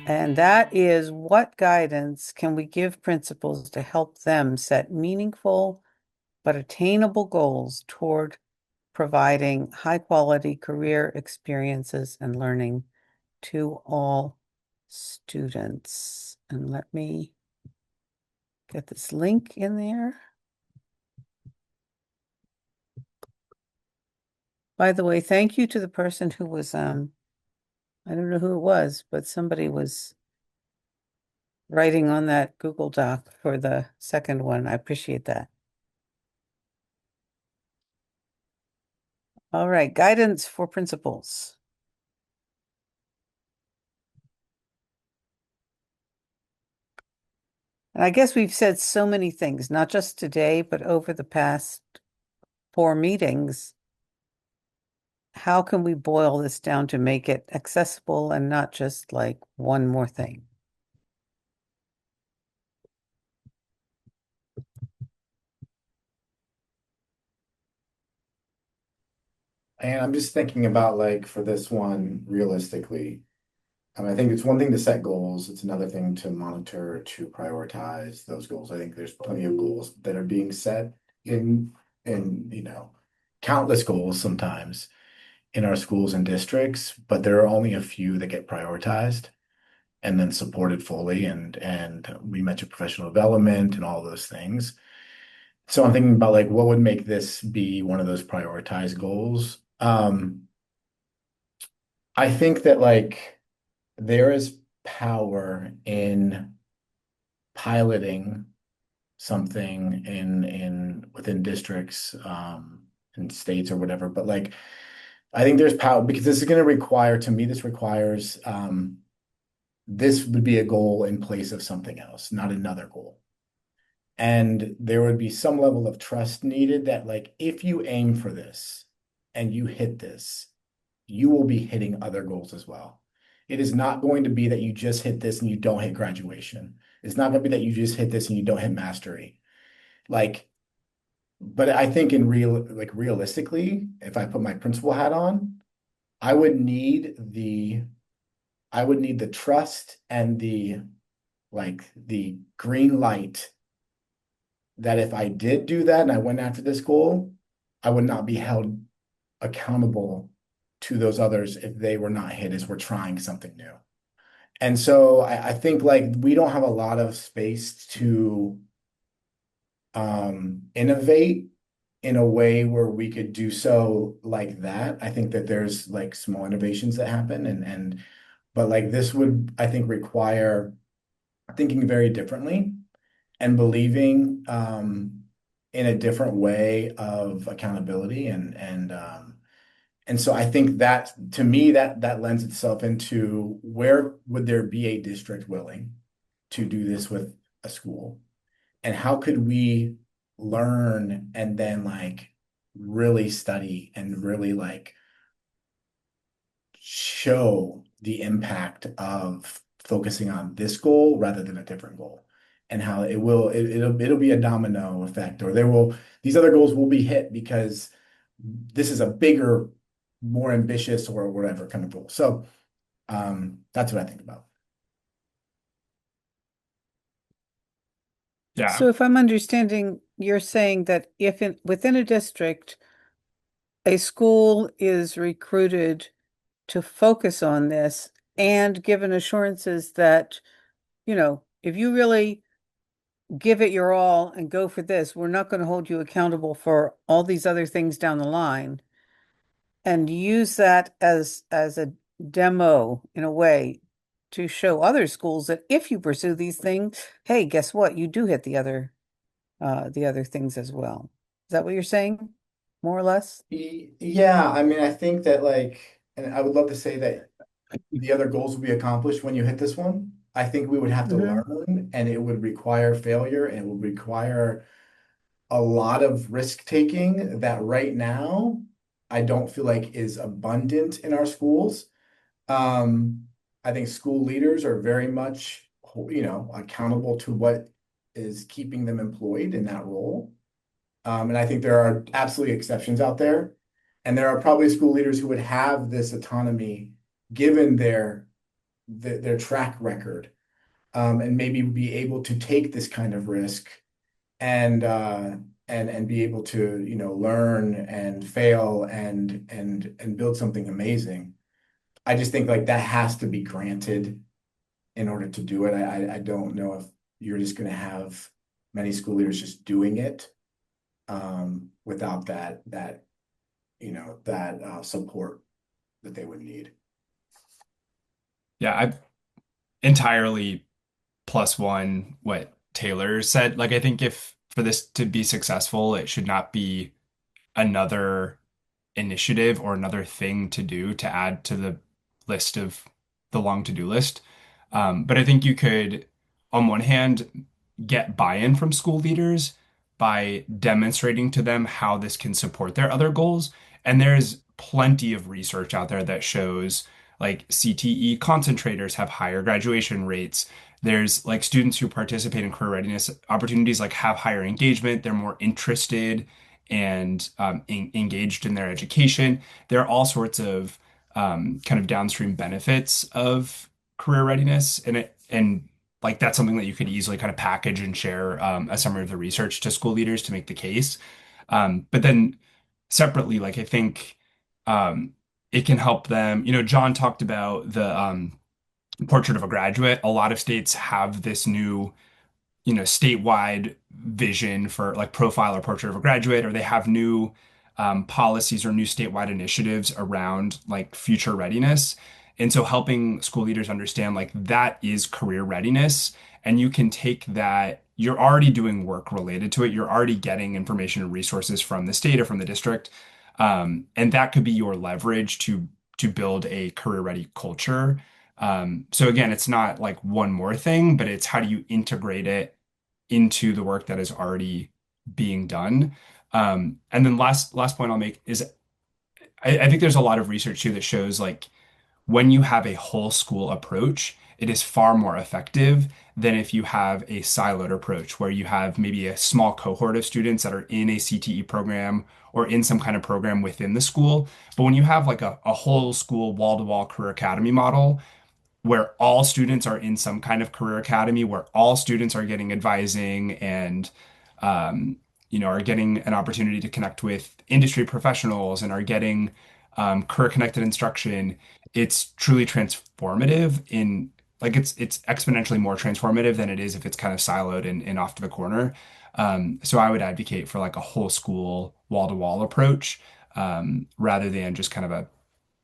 And that is, what guidance can we give principals to help them set meaningful but attainable goals toward providing high quality career experiences and learning to all students? And let me get this link in there. By the way, thank you to the person who was, I don't know who it was, but somebody was writing on that Google Doc for the second one. I appreciate that. All right, guidance for principals. And I guess we've said so many things, not just today, but over the past four meetings. How can we boil this down to make it accessible and not just like one more thing? And I'm just thinking about like for this one, realistically, I think it's one thing to set goals. It's another thing to monitor, to prioritize those goals. I think there's plenty of goals that are being set in in countless goals sometimes in our schools and districts, but there are only a few that get prioritized and then supported fully. And we mentioned professional development and all those things. So I'm thinking about like what would make this be one of those prioritized goals. I think that like there is power in piloting something in within districts, in states or whatever. But like I think there's power because this is going to require, to me, this requires this would be a goal in place of something else, not another goal. And there would be some level of trust needed that like if you aim for this and you hit this, you will be hitting other goals as well. It is not going to be that you just hit this and you don't hit graduation. It's not going to be that you just hit this and you don't hit mastery. Like, but I think in realistically, if I put my principal hat on, I would need the I would need the trust and the green light that if I did do that and I went after this goal, I would not be held accountable to those others if they were not hit as we're trying something new. And so I think like we don't have a lot of space to innovate in a way where we could do so like that. I think that there's like small innovations that happen and but like this would I think require thinking very differently and believing in a different way of accountability and so I think that to me that lends itself into where would there be a district willing to do this with a school? And how could we learn and then like really study and really like show the impact of focusing on this goal rather than a different goal and how it'll be a domino effect or there will these other goals will be hit because this is a bigger, more ambitious or whatever kind of goal. So that's what I think about. So Yeah. if I'm understanding, you're saying that if within a district, a school is recruited to focus on this and given assurances that, if you really give it your all and go for this, we're not going to hold you accountable for all these other things down the line, and use that as a demo in a way to show other schools that if you pursue these things, hey, guess what? You do hit the other things as well. Is that what you're saying? More or less? Yeah, I mean, I think that like, and I would love to say that the other goals will be accomplished when you hit this one. I think we would have to Hmm. learn and it would require failure and it would require a lot of risk taking that right now I don't feel like is abundant in our schools. Um, I think school leaders are very much, accountable to what is keeping them employed in that role. And I think there are absolutely exceptions out there. And there are probably school leaders who would have this autonomy given their their track record, and maybe be able to take this kind of risk and and be able to, learn and fail and build something amazing. I just think like that has to be granted in order to do it. I don't know if you're just going to have many school leaders just doing it, without that support that they would need. Yeah, I entirely plus one what Taylor said. Like, I think if for this to be successful, it should not be another initiative or another thing to do to add to the list of the long to-do list. But I think you could, on one hand, get buy-in from school leaders by demonstrating to them how this can support their other goals. And there's plenty of research out there that shows like CTE concentrators have higher graduation rates. There's like students who participate in career readiness opportunities like have higher engagement. They're more interested and engaged in their education. There are all sorts of kind of downstream benefits of career readiness, and like that's something that you could easily kind of package and share a summary of the research to school leaders to make the case. But then separately, like I think um, it can help them. John talked about the portrait of a graduate. A lot of states have this new statewide vision for like profile or portrait of a graduate, or they have new policies or new statewide initiatives around like future readiness. And so helping school leaders understand like that is career readiness, and you can take that. You're already doing work related to it. You're already getting information and resources from the state or from the district. And that could be your leverage to build a career ready culture. So again, it's not like one more thing, but it's how do you integrate it into the work that is already being done. And then last point I'll make is I think there's a lot of research too that shows like when you have a whole school approach, it is far more effective than if you have a siloed approach where you have maybe a small cohort of students that are in a CTE program or in some kind of program within the school. But when you have like a whole school wall-to-wall career academy model, where all students are in some kind of career academy, where all students are getting advising and um, are getting an opportunity to connect with industry professionals and are getting career connected instruction. It's truly transformative in like it's exponentially more transformative than it is if it's kind of siloed and off to the corner. So I would advocate for like a whole school wall-to-wall approach rather than just kind of a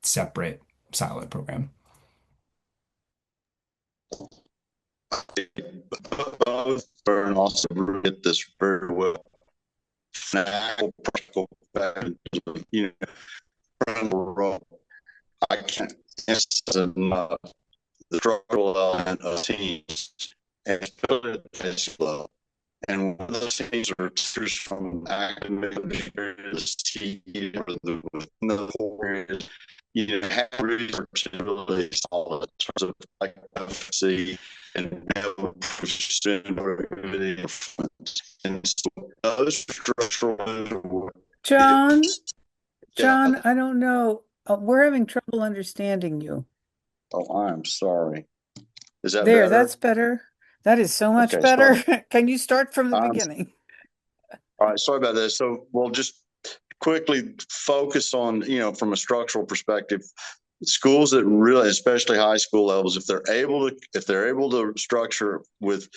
separate siloed program. Both and also get this very well. Now, practical back, you know, I can't emphasize enough the structural element of teams and especially at the base level. And one of those things are teachers from academic experience, TE, or the whole area, have research and really solid in terms of like efficacy and have student productivity and so those structural. John, Yeah. John, I don't know. We're having trouble understanding you. Oh, I'm sorry. Is that There, better? that's better. That is so much Okay, better. sorry. Can you start from the I'm beginning? all right. Sorry about this. So we'll just quickly focus on, from a structural perspective, schools that really, especially high school levels, if they're able to structure with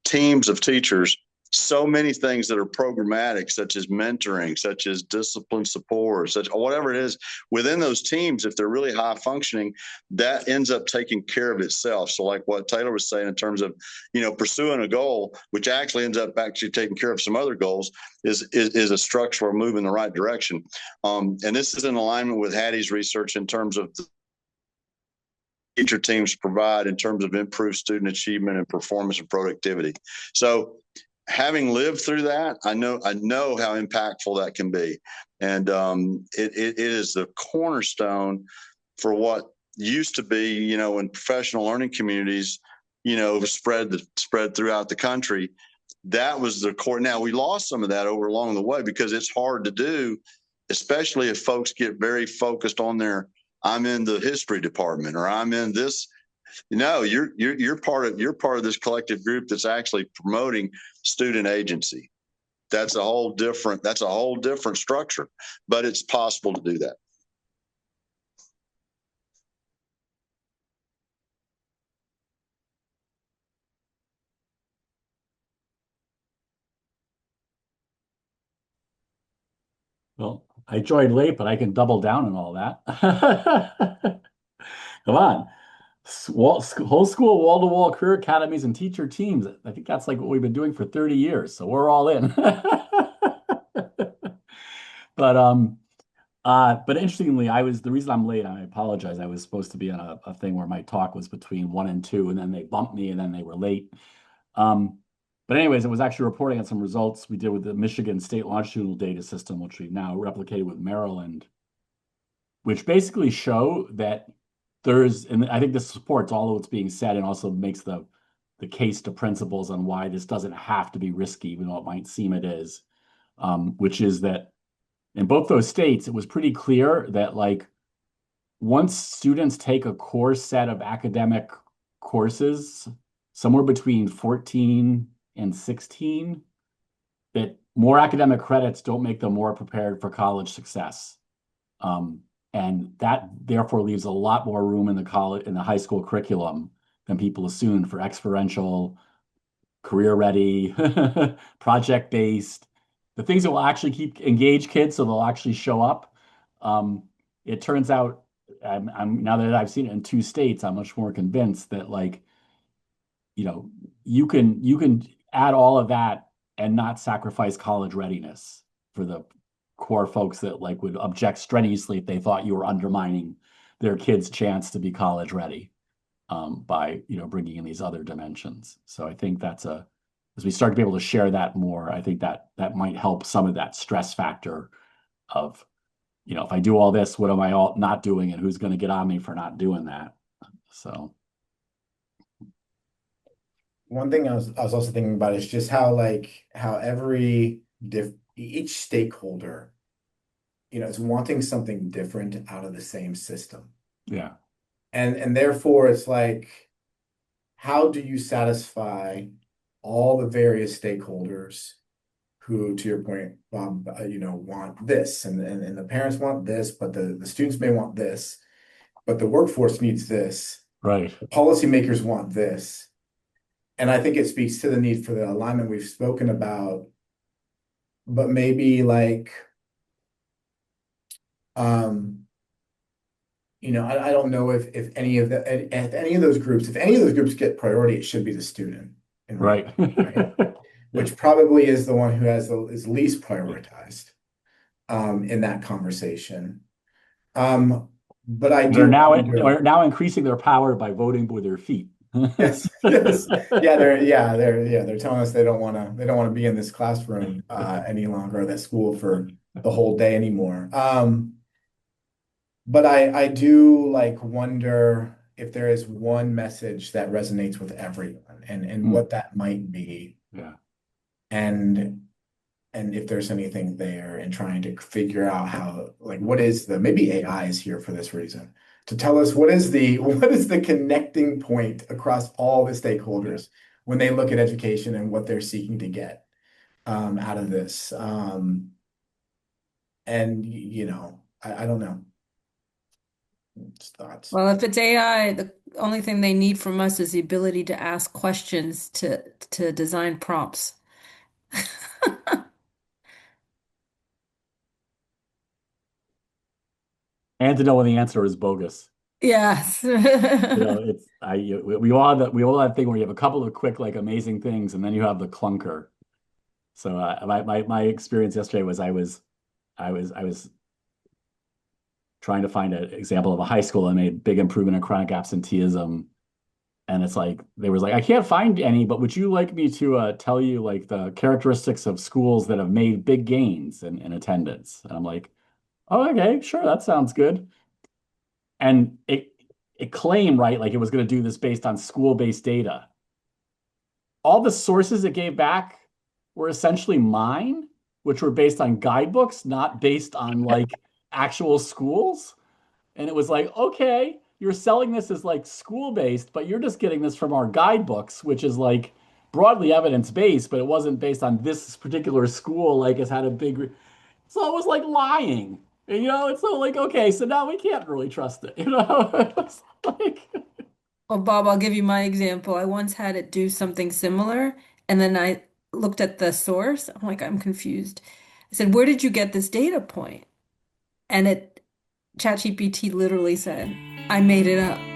teams of teachers, so many things that are programmatic, such as mentoring, such as discipline support, such whatever it is within those teams, if they're really high functioning, that ends up taking care of itself. So like what Taylor was saying in terms of, pursuing a goal, which actually ends up actually taking care of some other goals, is a structural move in the right direction. And this is in alignment with Hattie's research in terms of teacher teams provide in terms of improved student achievement and performance and productivity. So having lived through that, I know how impactful that can be. And it is the cornerstone for what used to be, in professional learning communities, spread throughout the country. That was the core. Now we lost some of that along the way because it's hard to do, especially if folks get very focused on I'm in the history department or I'm in this No, you're part of this collective group that's actually promoting student agency. That's a whole different structure, but it's possible to do that. Well, I joined late, but I can double down on all that. Come on. Whole school, wall-to-wall career academies and teacher teams. I think that's like what we've been doing for 30 years. So we're all in. But interestingly, the reason I'm late, I apologize. I was supposed to be on a thing where my talk was between 1 and 2, and then they bumped me and then they were late. But anyways, it was actually reporting on some results we did with the Michigan State Longitudinal Data System, which we've now replicated with Maryland, which basically show that and I think this supports all of what's being said and also makes the case to principals on why this doesn't have to be risky, even though it might seem it is, which is that in both those states, it was pretty clear that like once students take a core set of academic courses, somewhere between 14 and 16, that more academic credits don't make them more prepared for college success. And that therefore leaves a lot more room in the high school curriculum than people assume for experiential, career ready, project based, the things that will actually engage kids so they'll actually show up. It turns out, now that I've seen it in 2 states, I'm much more convinced that like, you can add all of that and not sacrifice college readiness for the core folks that like would object strenuously if they thought you were undermining their kids' chance to be college ready by bringing in these other dimensions. So I think as we start to be able to share that more, I think that might help some of that stress factor of if I do all this, what am I all not doing, and who's going to get on me for not doing that? So One thing I was also thinking about is just how each stakeholder, is wanting something different out of the same system. yeah, And therefore it's like, how do you satisfy all the various stakeholders who, to your point, Bob, want this, and the parents want this, but the students may want this, but the workforce needs this. right. The policymakers want this. And I think it speaks to the need for the alignment we've spoken about, but maybe like, I don't know if any of those groups get priority, it should be the student. Right. Right? Which probably is the one who is least prioritized in that conversation. But I do They're now increasing their power by voting with their feet. Yes. They're telling us they don't want to be in this classroom any longer, or that school for the whole day anymore. But I do like wonder if there is one message that resonates with everyone, and what that might be. Yeah. And if there's anything there, and trying to figure out how, like, maybe AI is here for this reason, to tell us what is the connecting point across all the stakeholders when they look at education and what they're seeking to get out of this. I don't know. Just thoughts. Well, if it's AI, the only thing they need from us is the ability to ask questions to design prompts. And to know when the answer is bogus. Yes. We all have that thing where you have a couple of quick, like, amazing things, and then you have the clunker. So my experience yesterday was I was trying to find an example of a high school that made big improvement in chronic absenteeism, and it's like they was like, I can't find any, but would you like me to tell you like the characteristics of schools that have made big gains in attendance? And I'm like, oh, okay, sure, that sounds good. And it claimed, right, like it was going to do this based on school-based data. All the sources it gave back were essentially mine, which were based on guidebooks, not based on like actual schools. And it was like, okay, you're selling this as like school-based, but you're just getting this from our guidebooks, which is like broadly evidence-based, but it wasn't based on this particular school, like has had a big, so it was like lying. And, it's so like, okay, so now we can't really trust it, It's like, Well, Bob, I'll give you my example. I once had it do something similar, and then I looked at the source. I'm like, I'm confused. I said, where did you get this data point? And ChatGPT literally said, I made it up.